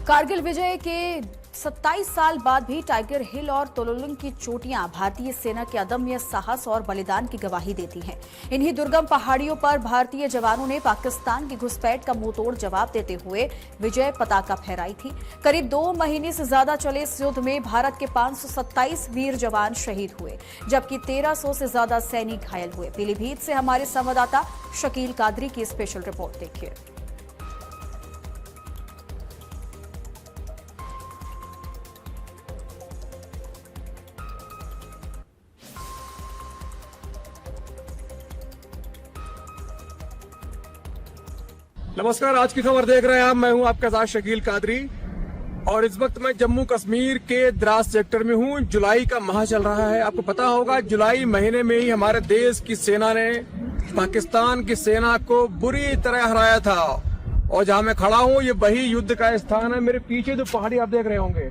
कारगिल विजय के 27 साल बाद भी टाइगर हिल और तोलोलिंग की चोटियां भारतीय सेना के अदम्य साहस और बलिदान की गवाही देती हैं। इन्हीं दुर्गम पहाड़ियों पर भारतीय जवानों ने पाकिस्तान की घुसपैठ का मुंहतोड़ जवाब देते हुए विजय पताका फहराई थी। करीब 2 महीने से ज्यादा चले इस युद्ध में भारत के 527 वीर जवान शहीद हुए, जबकि 1300 से ज्यादा सैनिक घायल हुए। पीलीभीत से हमारे संवाददाता शकील कादरी की स्पेशल रिपोर्ट देखिए। नमस्कार, आज की खबर देख रहे हैं आप। मैं हूं आपका साथ शकील कादरी और इस वक्त मैं जम्मू कश्मीर के द्रास सेक्टर में हूं। जुलाई का माह चल रहा है। आपको पता होगा जुलाई महीने में ही हमारे देश की सेना ने पाकिस्तान की सेना को बुरी तरह हराया था। और जहां मैं खड़ा हूं ये वही युद्ध का स्थान है। मेरे पीछे जो पहाड़ी आप देख रहे होंगे,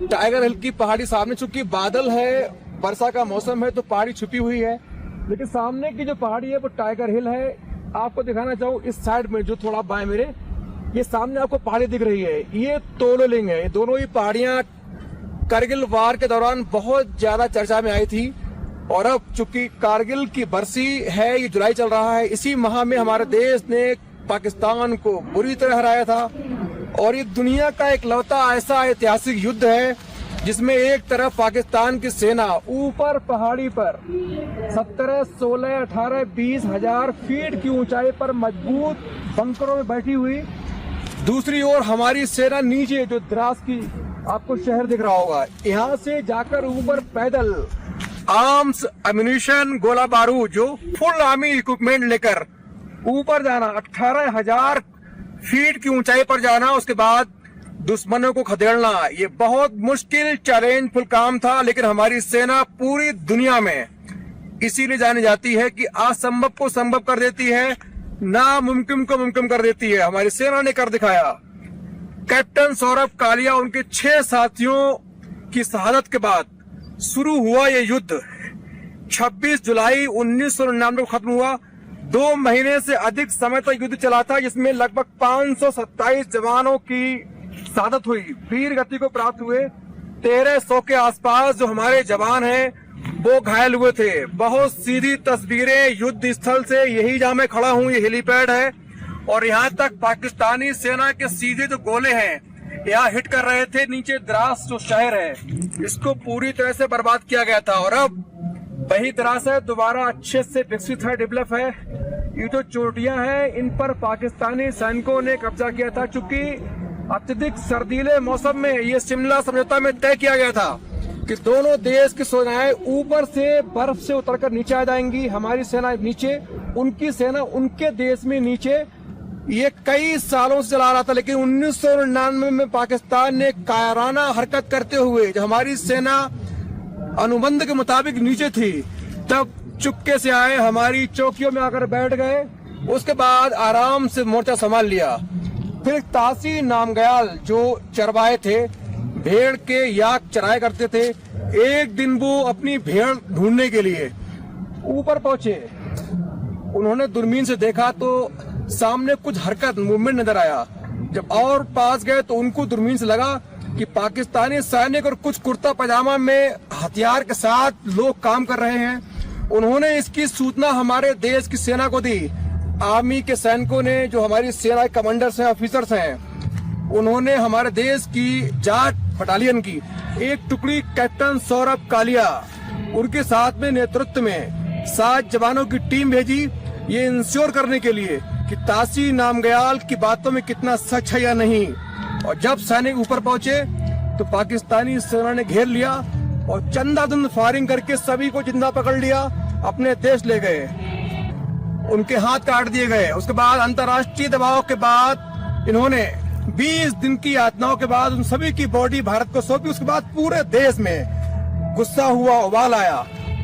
टाइगर हिल की पहाड़ी सामने, चूंकि बादल है, वर्षा का मौसम है तो पहाड़ी छुपी हुई है, लेकिन सामने की जो पहाड़ी है वो टाइगर हिल है। आपको दिखाना चाहूँ इस साइड में जो थोड़ा बाएं मेरे, ये सामने आपको पहाड़ी दिख रही है, ये तोलोलिंग है। ये दोनों ही पहाड़ियां कारगिल वार के दौरान बहुत ज्यादा चर्चा में आई थी। और अब चूंकि कारगिल की बरसी है, ये जुलाई चल रहा है, इसी माह में हमारे देश ने पाकिस्तान को बुरी तरह हराया था। और ये दुनिया का इकलौता ऐसा ऐतिहासिक युद्ध है जिसमें एक तरफ पाकिस्तान की सेना ऊपर पहाड़ी पर 17, 16, 18, 20 हजार फीट की ऊंचाई पर मजबूत बंकरों में बैठी हुई, दूसरी ओर हमारी सेना नीचे जो द्रास की आपको शहर दिख रहा होगा, यहाँ से जाकर ऊपर पैदल आर्म्स, एम्युनिशन, गोला बारूद, जो फुल आर्मी इक्विपमेंट लेकर ऊपर जाना, 18,000 फीट की ऊंचाई पर जाना, उसके बाद दुश्मनों को खदेड़ना। ये बहुत मुश्किल चैलेंजफुल काम था, लेकिन हमारी सेना पूरी दुनिया में इसीलिए जानी जाती है कि असंभव को संभव कर देती है, नामुमकिन को मुमकिन कर देती है। हमारी सेना ने कर दिखाया। कैप्टन सौरभ कालिया, उनके 6 साथियों की शहादत के बाद शुरू हुआ ये युद्ध 26 जुलाई 1999 को खत्म हुआ। 2 महीने से अधिक समय तक युद्ध चला था, जिसमें लगभग 527 जवानों की शहादत हुई, वीर गति को प्राप्त हुए। 1300 के आसपास जो हमारे जवान हैं वो घायल हुए थे। बहुत सीधी तस्वीरें युद्ध स्थल से, यही जहां मैं खड़ा हूं, ये हेलीपैड है और यहाँ तक पाकिस्तानी सेना के सीधे जो गोले हैं यहाँ हिट कर रहे थे। नीचे द्रास जो शहर है इसको पूरी तरह से बर्बाद किया गया था और अब वही द्रास है, दोबारा अच्छे से विकसित है, डेवलप है। ये जो चोटियां हैं इन पर पाकिस्तानी सैनिकों ने कब्जा किया था। चूंकि अत्यधिक सर्दीले मौसम में ये शिमला समझौता में तय किया गया था कि दोनों देश की सेनाएं ऊपर से बर्फ से उतरकर नीचे आ जाएंगी। हमारी सेना नीचे, उनकी सेना उनके देश में नीचे। ये कई सालों से चला रहा था, लेकिन 1999 में पाकिस्तान ने कायराना हरकत करते हुए, जब हमारी सेना अनुबंध के मुताबिक नीचे थी, तब चुपके से आए, हमारी चौकियों में आकर बैठ गए। उसके बाद आराम से मोर्चा संभाल लिया। फिर तासी नामग्याल जो चरवाहे थे, भेड़ के याक चराया करते थे, एक दिन वो अपनी भेड़ ढूंढने के लिए ऊपर पहुंचे। उन्होंने दूरबीन से देखा तो सामने कुछ हरकत, मूवमेंट नजर आया। जब और पास गए तो उनको दूरबीन से लगा कि पाकिस्तानी सैनिक और कुछ कुर्ता पजामा में हथियार के साथ लोग काम कर रहे हैं। उन्होंने इसकी सूचना हमारे देश की सेना को दी। आर्मी के सैनिकों ने, जो हमारी सेना के कमांडर्स हैं, ऑफिसर्स हैं, उन्होंने हमारे देश की जाट बटालियन की एक टुकड़ी कैप्टन सौरभ कालिया, उनके साथ में नेतृत्व में 7 जवानों की टीम भेजी, ये इंश्योर करने के लिए कि तासी नामग्याल की बातों में कितना सच है या नहीं। और जब सैनिक ऊपर पहुंचे तो पाकिस्तानी सेना ने घेर लिया और चंदाधुंध फायरिंग करके सभी को जिंदा पकड़ लिया, अपने देश ले गए, उनके हाथ काट दिए गए। उसके बाद अंतर्राष्ट्रीय दबाव के बाद इन्होंने 20 दिन की यातनाओं के बाद उन सभी की बॉडी भारत को सौंपी। उसके बाद पूरे देश में गुस्सा हुआ, उबाल आया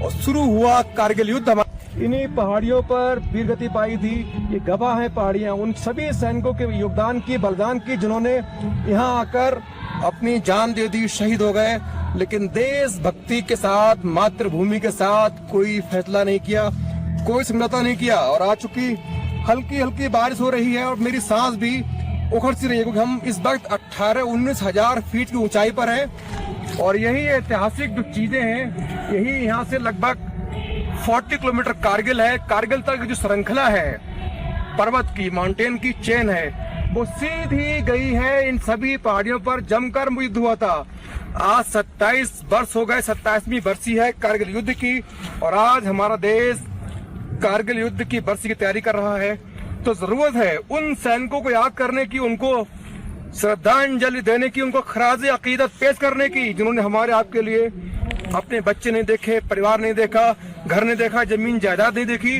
और शुरू हुआ कारगिल युद्ध। इन्हीं पहाड़ियों पर वीरगति पाई थी। ये गवाह है पहाड़ियां उन सभी सैनिकों के योगदान की, बलिदान की, जिन्होंने यहाँ आकर अपनी जान दे दी, शहीद हो गए। लेकिन देशभक्ति के साथ, मातृभूमि के साथ कोई फैसला नहीं किया, कोई समझौता नहीं किया। और आज चूंकि हल्की हल्की बारिश हो रही है और मेरी सांस भी उखड़ सी रही है, क्योंकि हम इस वक्त 18-19 हजार फीट की ऊंचाई पर हैं और यही ऐतिहासिक जो चीजें हैं, यही यहाँ से लगभग 40 किलोमीटर कारगिल है। कारगिल तक जो श्रृंखला है पर्वत की, माउंटेन की चेन है, वो सीधी गई है। इन सभी पहाड़ियों पर जमकर युद्ध हुआ था। आज 27 वर्ष हो गए, 27वीं बरसी है कारगिल युद्ध की, और आज हमारा देश कारगिल युद्ध की बरसी की तैयारी कर रहा है। तो जरूरत है उन सैनिकों को याद करने की, उनको श्रद्धांजलि देने की, उनको खराज अकीदत पेश करने की, जिन्होंने हमारे आपके लिए अपने बच्चे नहीं देखे, परिवार नहीं देखा, घर नहीं देखा, जमीन जायदाद नहीं देखी।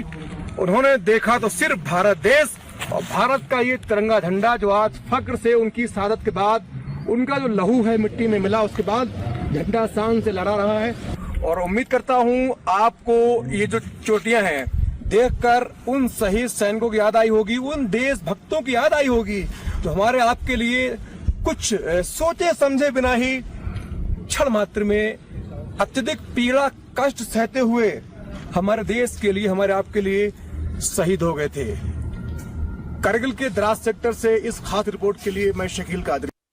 उन्होंने देखा तो सिर्फ भारत देश और भारत का ये तिरंगा झंडा, जो आज फक्र से उनकी शहादत के बाद, उनका जो लहू है मिट्टी में मिला, उसके बाद झंडा शान से लड़ा रहा है। और उम्मीद करता हूँ आपको ये जो चोटियां हैं देखकर उन शहीद सैनिकों की याद आई होगी, उन देशभक्तों की याद आई होगी, जो हमारे आपके लिए कुछ सोचे समझे बिना ही क्षण मात्र में अत्यधिक पीड़ा कष्ट सहते हुए हमारे देश के लिए, हमारे आपके लिए शहीद हो गए थे। कारगिल के द्रास सेक्टर से इस खास रिपोर्ट के लिए मैं शकील कादरी।